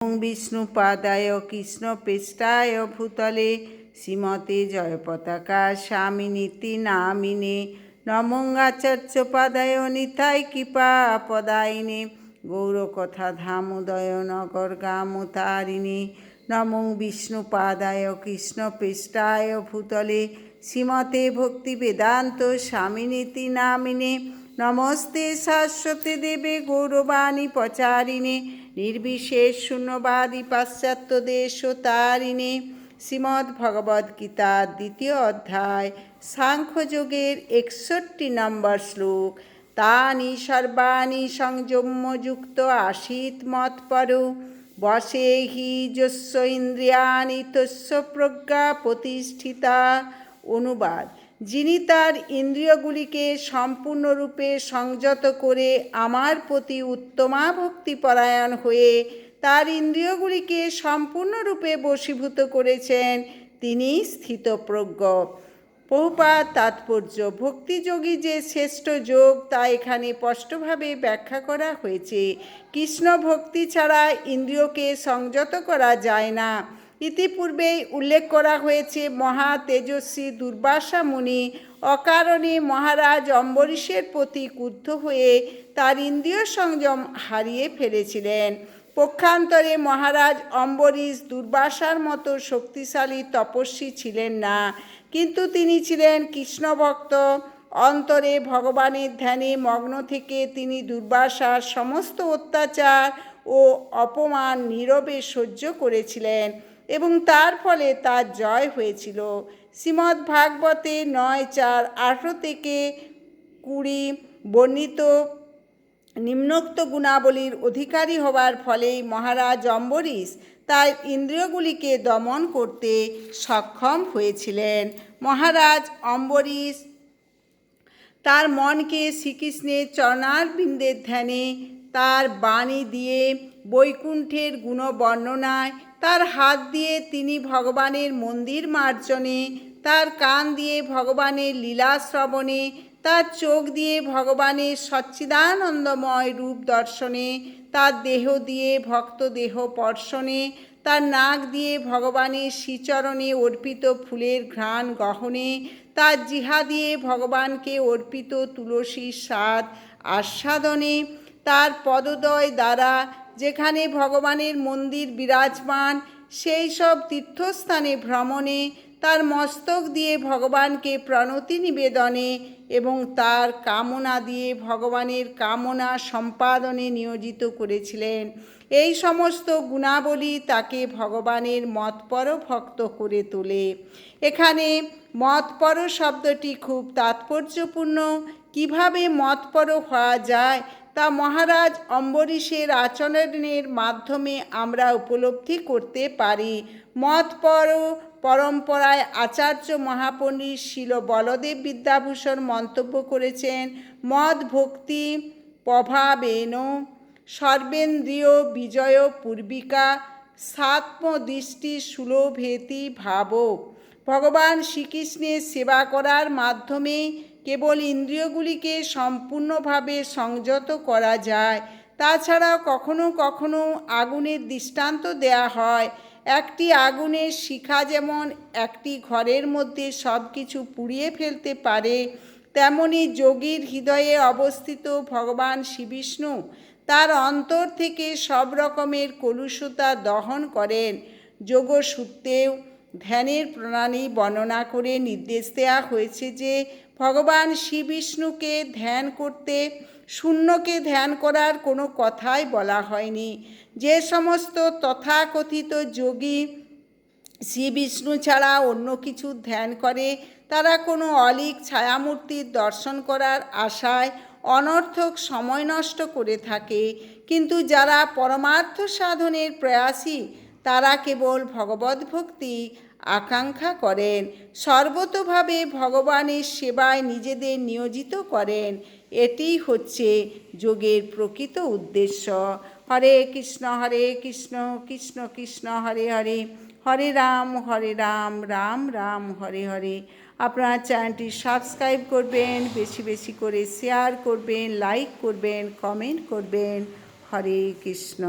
विष्णुपादाय कृष्णप्रेष्ठाय भूतले श्रीमते जयपताका स्वामिनीति नामिने नमो आचार्यपादाय निताय कृपापदायिने गौरकथा धामोदय नगर गामतारिणे नमो विष्णुपादाय कृष्णप्रेष्ठाय भूतले श्रीमते भक्तिवेदान्त स्वामिनीति नामिने नमस्ते शाश्वते देवे गौरवाणी प्रचारिणे निर्विशेष शून्यवादी पाश्चात्य देशतारिणे श्रीमद्भगवद्गीता द्वितीय अध्याय सांख्ययोगेर 61 नम्बर श्लोक तानि सर्वाणि संयम्य आसीत् मत्परो वशे हि यस्य इन्द्रियाणि तस्य प्रज्ञा प्रतिष्ठिता। অনুবাদ যিনি তার ইন্দ্রিয়গুলিকে সম্পূর্ণরূপে সংযত করে আমার প্রতি উত্তমা ভক্তিপরায়ণ হয়ে তার ইন্দ্রিয়গুলিকে সম্পূর্ণরূপে বশীভূত করেছেন তিনি স্থিতপ্রজ্ঞ। বহুপাদ তাৎপর্য ভক্তিযোগী যে শ্রেষ্ঠ যোগ তা এখানে স্পষ্টভাবে ব্যাখ্যা করা হয়েছে। কৃষ্ণ ভক্তি ছাড়া ইন্দ্রিয়কে সংযত করা যায় না। ইতিপূর্বেই উল্লেখ করা হয়েছে মহা তেজস্বী দুর্বাসা মুনি অকারণে মহারাজ অম্বরীশের প্রতি ক্রুদ্ধ হয়ে তার ইন্দ্রিয় সংযম হারিয়ে ফেলেছিলেন। পক্ষান্তরে মহারাজ অম্বরীশ দুর্বাসার মতো শক্তিশালী তপস্বী ছিলেন না, কিন্তু তিনি ছিলেন কৃষ্ণভক্ত। অন্তরে ভগবানের ধ্যানে মগ্ন থেকে তিনি দুর্বাসার সমস্ত অত্যাচার ও অপমান নীরবে সহ্য করেছিলেন এবং তার ফলে তার জয় হয়েছিল। শ্রীমদ্ ভাগবতে 9:4-18-20 বর্ণিত নিম্নোক্ত গুণাবলীর অধিকারী হওয়ার ফলেই মহারাজ অম্বরীশ তার ইন্দ্রিয়গুলিকে দমন করতে সক্ষম হয়েছিলেন। মহারাজ অম্বরীশ তার মনকে শ্রীকৃষ্ণের চরণারবিন্দের ধ্যানে, তার বাণী দিয়ে বৈকুণ্ঠের গুণবর্ণনায়, তার হাত দিয়ে তিনি ভগবানের মন্দির মার্জনে, তার কান দিয়ে ভগবানের লীলা শ্রবণে, তার চোখ দিয়ে ভগবানের সচ্চিদানন্দময় রূপ দর্শনে, তার দেহ দিয়ে ভক্ত দেহ স্পর্শনে, তার নাক দিয়ে ভগবানের শ্রীচরণে অর্পিত ফুলের ঘ্রাণ গ্রহণে, তার জিহ্বা দিয়ে ভগবানকে অর্পিত তুলসীর স্বাদ আস্বাদনে, তার পদদ্বয় দ্বারা যেখানে ভগবানের মন্দির বিরাজমান সেই সব তীর্থস্থানে ভ্রমণে, তার মস্তক দিয়ে ভগবানকে প্রণতি নিবেদনে এবং তার কামনা দিয়ে ভগবানের কামনা সম্পাদনে নিয়োজিত করেছিলেন। এই সমস্ত গুণাবলী তাকে ভগবানের মৎপর ভক্ত করে তোলে। এখানে মৎপর শব্দটি খুব তাৎপর্যপূর্ণ। কিভাবে মৎপর হওয়া যায় তা মহারাজ অম্বরীশের আচরণের মাধ্যমে আমরা উপলব্ধি করতে পারি। মৎপর পরম্পরায় আচার্য মহাপণ্ডিত শিল বলদেব বিদ্যাভূষণ মন্তব্য করেছেন, মদ ভক্তি প্রভাবেন সর্বেন্দ্রিয় বিজয় পূর্বিকা সাত্মদৃষ্টি সুলভেতি ভাব। ভগবান শ্রীকৃষ্ণের সেবা করার মাধ্যমে কেবল ইন্দ্রিয়গুলিকে সম্পূর্ণভাবে সংযত করা যায়। তাছাড়া কখনো কখনো আগুনের দৃষ্টান্ত দেয়া হয়। একটি আগুনের শিখা যেমন একটি ঘরের মধ্যে সব কিছু পুড়িয়ে ফেলতে পারে, তেমনি যোগীর হৃদয়ে অবস্থিত ভগবান শ্রীবিষ্ণু তার অন্তর থেকে সব রকমের কলুষতা দহন করেন। যোগসূত্রেও ধ্যানের প্রণালী বর্ণনা করে নির্দেশ দেওয়া হয়েছে যে ভগবান শ্রীবিষ্ণুকে ধ্যান করতে শূন্যকে ধ্যান করার কোনো কথাই বলা হয়নি। যে সমস্ত তথাকথিত যোগী শ্রীবিষ্ণু ছাড়া অন্য কিছু ধ্যান করে তারা কোনো অলীক ছায়ামূর্তির দর্শন করার আশায় অনর্থক সময় নষ্ট করে থাকে, কিন্তু যারা পরমার্থ সাধনের প্রয়াসী তারা কেবল ভগবদ্ভক্তি আকাঙ্ক্ষা করেন, সর্বতোভাবে ভগবানের সেবায় নিজেদের নিয়োজিত করেন। এটিই হচ্ছে যোগের প্রকৃত উদ্দেশ্য। হরে কৃষ্ণ কৃষ্ণ কৃষ্ণ হরে হরে, হরে রাম রাম রাম হরে হরে। আপনারা চ্যানেলটি সাবস্ক্রাইব করবেন, বেশি বেশি করে শেয়ার করবেন, লাইক করবেন, কমেন্ট করবেন। হরে কৃষ্ণ।